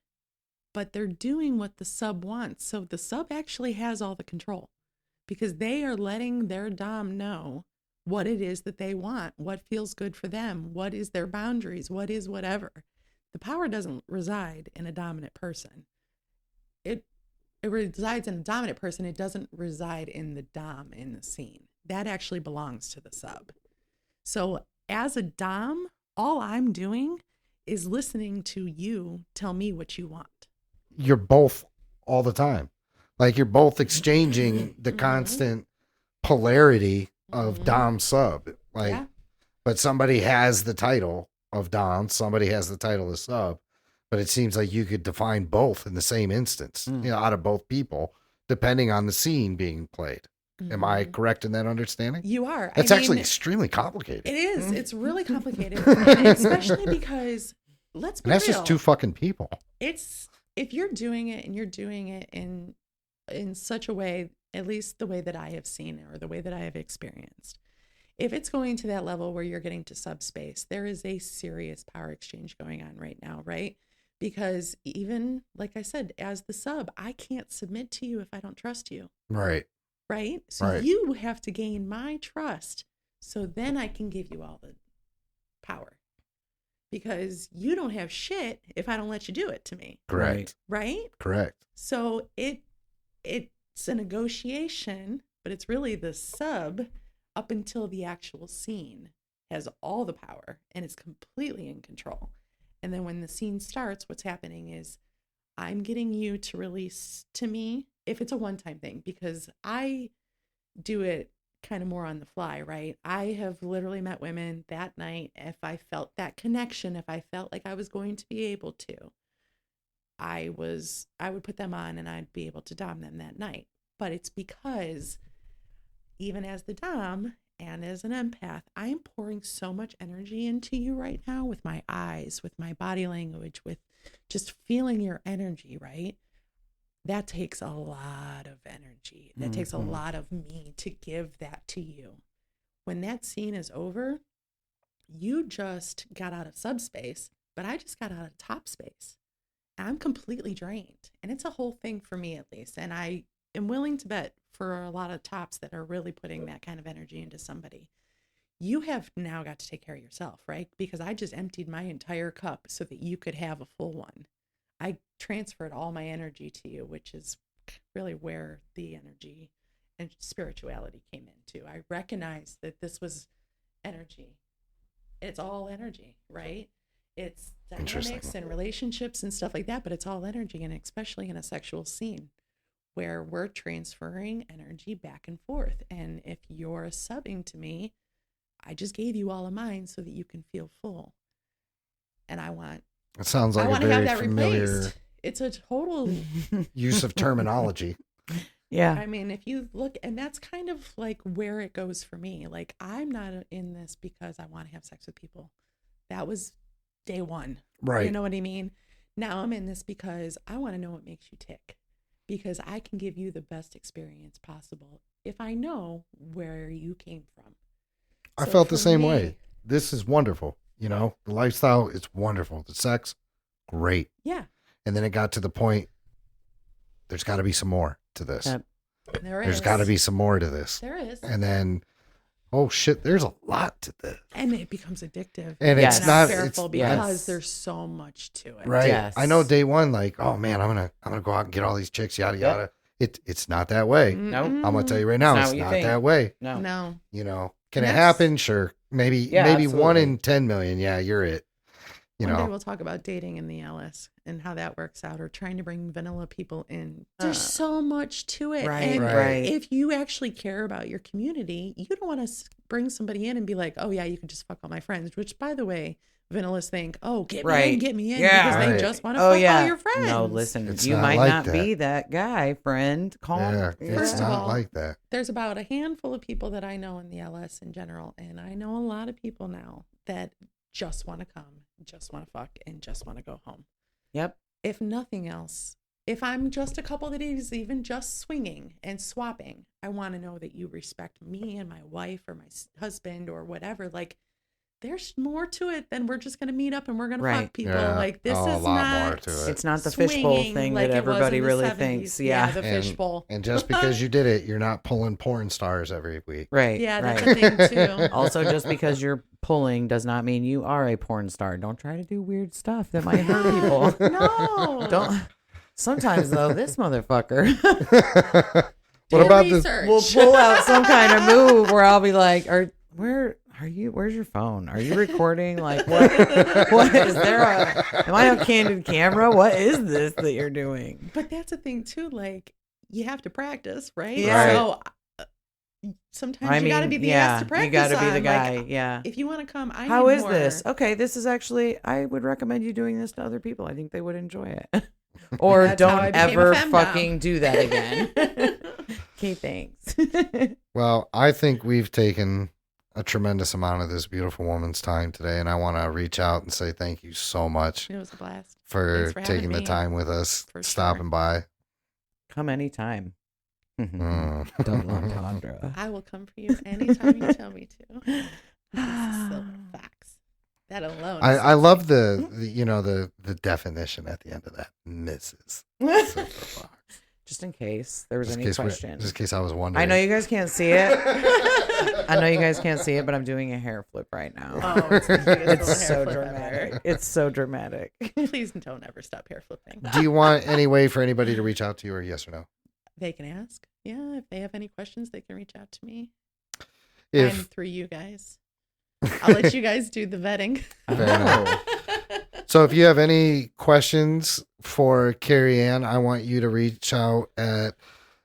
but they're doing what the sub wants. So the sub actually has all the control, because they are letting their dom know what it is that they want, what feels good for them, what is their boundaries, what is whatever. The power doesn't reside in a dominant person. It resides in a dominant person. It doesn't reside in the dom in the scene. That actually belongs to the sub. So as a dom, all I'm doing is listening to you tell me what you want. You're both all the time. Like, you're both exchanging the constant polarity of dom sub. Like, but somebody has the title of dom, somebody has the title of sub, but it seems like you could define both in the same instance, out of both people, depending on the scene being played. Am I correct in that understanding? You are. It's actually extremely complicated. It is. It's really complicated, and especially because, let's be real. That's just two fucking people. It's, if you're doing it, and you're doing it in such a way, at least the way that I have seen it, or the way that I have experienced, if it's going to that level where you're getting to subspace, there is a serious power exchange going on right now, right? Because even, like I said, as the sub, I can't submit to you if I don't trust you. Right. Right? So you have to gain my trust So then I can give you all the power, because you don't have shit if I don't let you do it to me. Correct. Right? Correct. So it's a negotiation, but it's really the sub up until the actual scene has all the power and is completely in control. And then when the scene starts, what's happening is I'm getting you to release to me, if it's a one-time thing, because I do it kind of more on the fly, right? I have literally met women that night. If I felt that connection, if I felt like I was going to be able to, I would put them on and I'd be able to dom them that night. But it's because even as the dom and as an empath, I am pouring so much energy into you right now with my eyes, with my body language, with just feeling your energy, right? That takes a lot of energy. That takes a lot of me to give that to you. When that scene is over, you just got out of subspace, but I just got out of top space. I'm completely drained. And it's a whole thing for me, at least. And I am willing to bet for a lot of tops that are really putting that kind of energy into somebody, you have now got to take care of yourself, right? Because I just emptied my entire cup so that you could have a full one. I transferred all my energy to you, which is really where the energy and spirituality came into. I recognized that this was energy. It's all energy, right? It's dynamics and relationships and stuff like that, but it's all energy, and especially in a sexual scene where we're transferring energy back and forth. And if you're subbing to me, I just gave you all of mine so that you can feel full. And it sounds like a very familiar replaced. It's a total use of terminology. Yeah. I mean, if you look, and that's kind of like where it goes for me. Like, I'm not in this because I want to have sex with people. That was day one. Right. You know what I mean? Now I'm in this because I want to know what makes you tick, because I can give you the best experience possible if I know where you came from. I felt the same way. This is wonderful. You know, the lifestyle is wonderful. The sex, great. Yeah. And then it got to the point, there's got to be some more to this. There's got to be some more to this. There is. And then, oh shit, there's a lot to this. And it becomes addictive. And Yes. it's not careful it's, because there's so much to it. right. Yes. I know day one, like, oh man, I'm gonna go out and get all these chicks, yada yada. It's not that way. No. I'm gonna tell you right now, It's not it's what you not think. that way. No. You know, can And it that's- happen? Sure. Maybe Yeah, maybe 1 absolutely. in 10 million. Yeah, you're it. You One day know, we'll talk about dating in the LS and how that works out, or trying to bring vanilla people in. There's so much to it. Right, And right. if you actually care about your community, you don't want to bring somebody in and be like, oh yeah, you can just fuck all my friends, which, by the way, vanillas think, oh, get me in, Yeah. because Right. they just want to fuck all your friends. No, listen, It's you not might like not that. be that guy, friend. Calm. yeah, it's First of not all, like that. There's about a handful of people that I know in the LS in general, and I know a lot of people now that just want to come, just want to fuck, and just want to go home. Yep. If nothing else, if I'm just a couple that is even just swinging and swapping, I want to know that you respect me and my wife or my husband or whatever. Like, there's more to it than we're just going to meet up and we're going to fuck people. Yeah. Like, this Oh, a is lot not more to it. It's not the fishbowl swinging thing like that it was in everybody the really 70s. thinks. Yeah, Yeah. the fishbowl. And just because you did it, you're not pulling porn stars every week. Right. Yeah, right. that's a thing too. Also, just because you're pulling does not mean you are a porn star. Don't try to do weird stuff that might hurt people. No. Don't. Sometimes though, this motherfucker What Do about this? research. will pull out some kind of move where I'll be like, where are you? Where's your phone? Are you recording? Like, what is there? Am I on candid camera? What is this that you're doing? But that's the thing too. Like, you have to practice, right? Yeah. So sometimes you got to be the ass to practice. you got to be the on. guy. Like, yeah. if you want to come, I How need is more. this? Okay, this is actually. I would recommend you doing this to other people. I think they would enjoy it. Or That's how I don't became a ever FemDom. fucking do that again. Okay, thanks. Well, I think we've taken a tremendous amount of this beautiful woman's time today, and I want to reach out and say thank you so much It was a blast. for Thanks for having taking the me. time with us, For stopping sure. by. Come anytime. Mm. Double entendre. I will come for you anytime you tell me to. This is Silver Fox. That alone. I love the you know the definition at the end of that, Mrs. Silver Fox. just in case there was any Just question. in case I was wondering. I know you guys can't see it. I know you guys can't see it, but I'm doing a hair flip right now. Oh, it's the biggest little It's so hair flip dramatic. ever. It's so dramatic. Please don't ever stop hair flipping. Do you want any way for anybody to reach out to you, or yes or no? They can ask. Yeah, if they have any questions, they can reach out to me. If I'm through you guys. I'll let you guys do the vetting. Fair enough. So if you have any questions for Carrie Ann, I want you to reach out at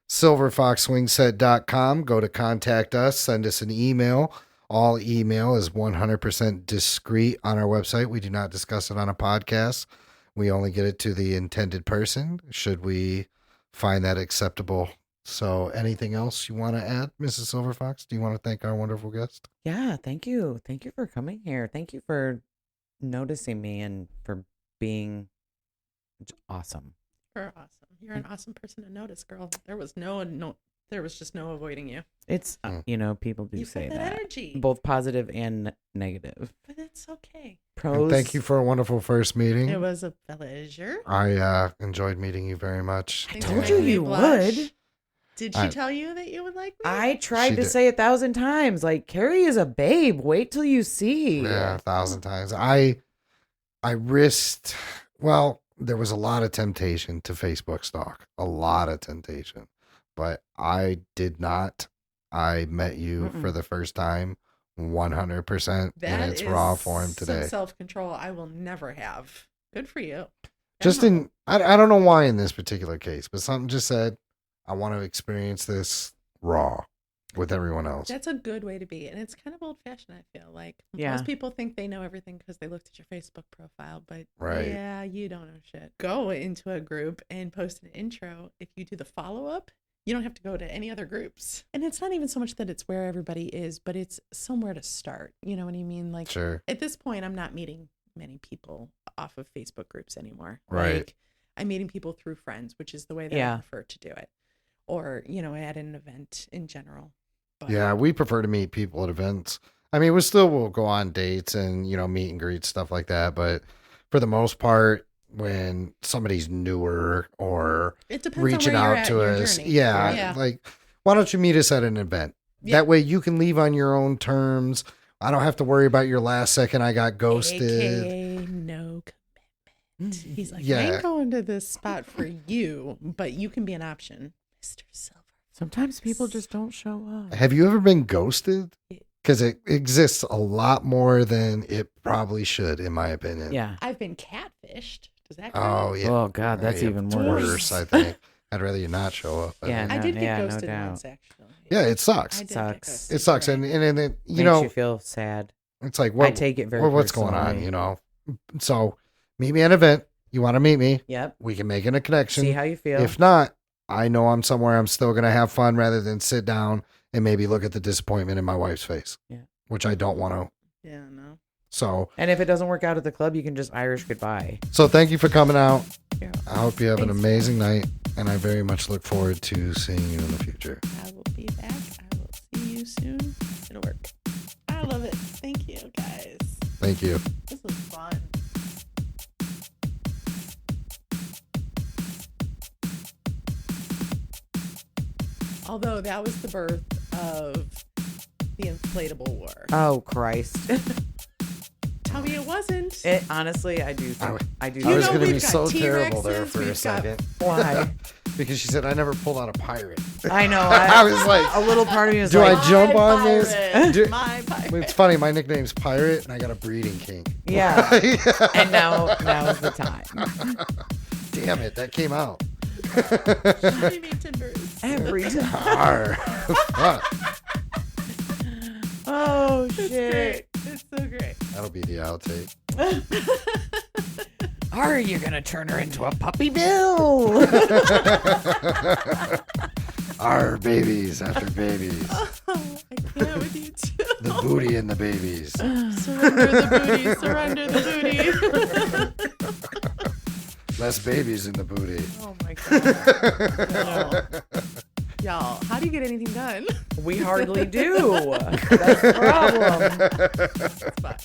silverfoxswingset.com. Go to contact us, send us an email. All email is 100% discreet on our website. We do not discuss it on a podcast. We only get it to the intended person, should we find that acceptable. So anything else you want to add, Mrs. Silver Fox? Do you want to thank our wonderful guest? Yeah, thank you. Thank you for coming here. Thank you for noticing me and for being awesome. You're awesome. You're an awesome person to notice, girl. There was just no avoiding you. It's, people do You've say got that energy. both positive and negative. But it's okay. Pros. And thank you for a wonderful first meeting. It was a pleasure. I enjoyed meeting you very much. Thanks I for told making you me you blush. would. Did she tell you that you would like me? I tried She to did. say 1,000 times, like, Carrie is a babe. Wait till you see. Yeah, 1,000 times. I risked, well, there was a lot of temptation to Facebook stalk, a lot of temptation, but I did not. I met you for the first time 100% in its raw form today. Some self-control I will never have. Good for you. Just in, I don't know why in this particular case, but something just said, I want to experience this raw with everyone else. That's a good way to be. And it's kind of old-fashioned, I feel like. Yeah. Most people think they know everything because they looked at your Facebook profile, but Right. yeah, you don't know shit. Go into a group and post an intro. If you do the follow-up, you don't have to go to any other groups. And it's not even so much that it's where everybody is, but it's somewhere to start. You know what I mean? Like, Sure. at this point, I'm not meeting many people off of Facebook groups anymore. Right. Like, I'm meeting people through friends, which is the way that I prefer to do it. Or, at an event in general. But, Yeah, we prefer to meet people at events. I mean, we'll go on dates and, meet and greet, stuff like that. But for the most part, when somebody's newer or it depends reaching on where out you're to at in your us, journey. yeah, like, why don't you meet us at an event? Yeah. That way you can leave on your own terms. I don't have to worry about your last second I got ghosted. AKA no commitment. He's like, I ain't going to this spot for you, but you can be an option. Mr. Silver. Sometimes people just don't show up. Have you ever been ghosted? Because it exists a lot more than it probably should, in my opinion. Yeah. I've been catfished. Does that Oh, count? yeah. Oh, God, that's Yeah, even it's worse. I think. I'd rather you not show up. Yeah, I did get no ghosted doubt. once, actually. Yeah, it sucks. I did get Sucks. ghosted, It sucks. right. And it, Makes you feel sad. it's like, I take it very what's going on, personally. So meet me at an event. You want to meet me? Yep. We can make it a connection. See how you feel. If not, I know I'm somewhere I'm still going to have fun rather than sit down and maybe look at the disappointment in my wife's face. Yeah. Which I don't want to. Yeah, no. So, And if it doesn't work out at the club, you can just Irish goodbye. so thank you for coming out. Yeah. I hope you have an Thanks. amazing night, and I very much look forward to seeing you in the future. I will be back. I will see you soon. It'll work. I love it. Thank you, guys. Thank you. This was fun. Although that was the birth of the inflatable war. Oh, Christ. Tell me it wasn't. It honestly, I do think. I do. I was know going to be we've got so terrible there T-Rexes, for a we've got- second. Why? Because she said, I never pulled out a pirate. I know. I was like, a little part of me was do like, I jump My on this? pirate, Do- my pirate. It's funny. My nickname's Pirate, and I got a breeding kink. yeah. And now is the time. Damn it, that came out. Shiny timbers. Every time. Arr. Fuck. Oh It's shit. great. It's so great. That'll be the outtake. Are you gonna turn her into a puppy bill? Our babies after babies. I can't with you too. The booty and the babies. Surrender the booty. Surrender the booty. Less babies in the booty. Oh my god. Y'all, how do you get anything done? We hardly do. That's the problem. It's fine.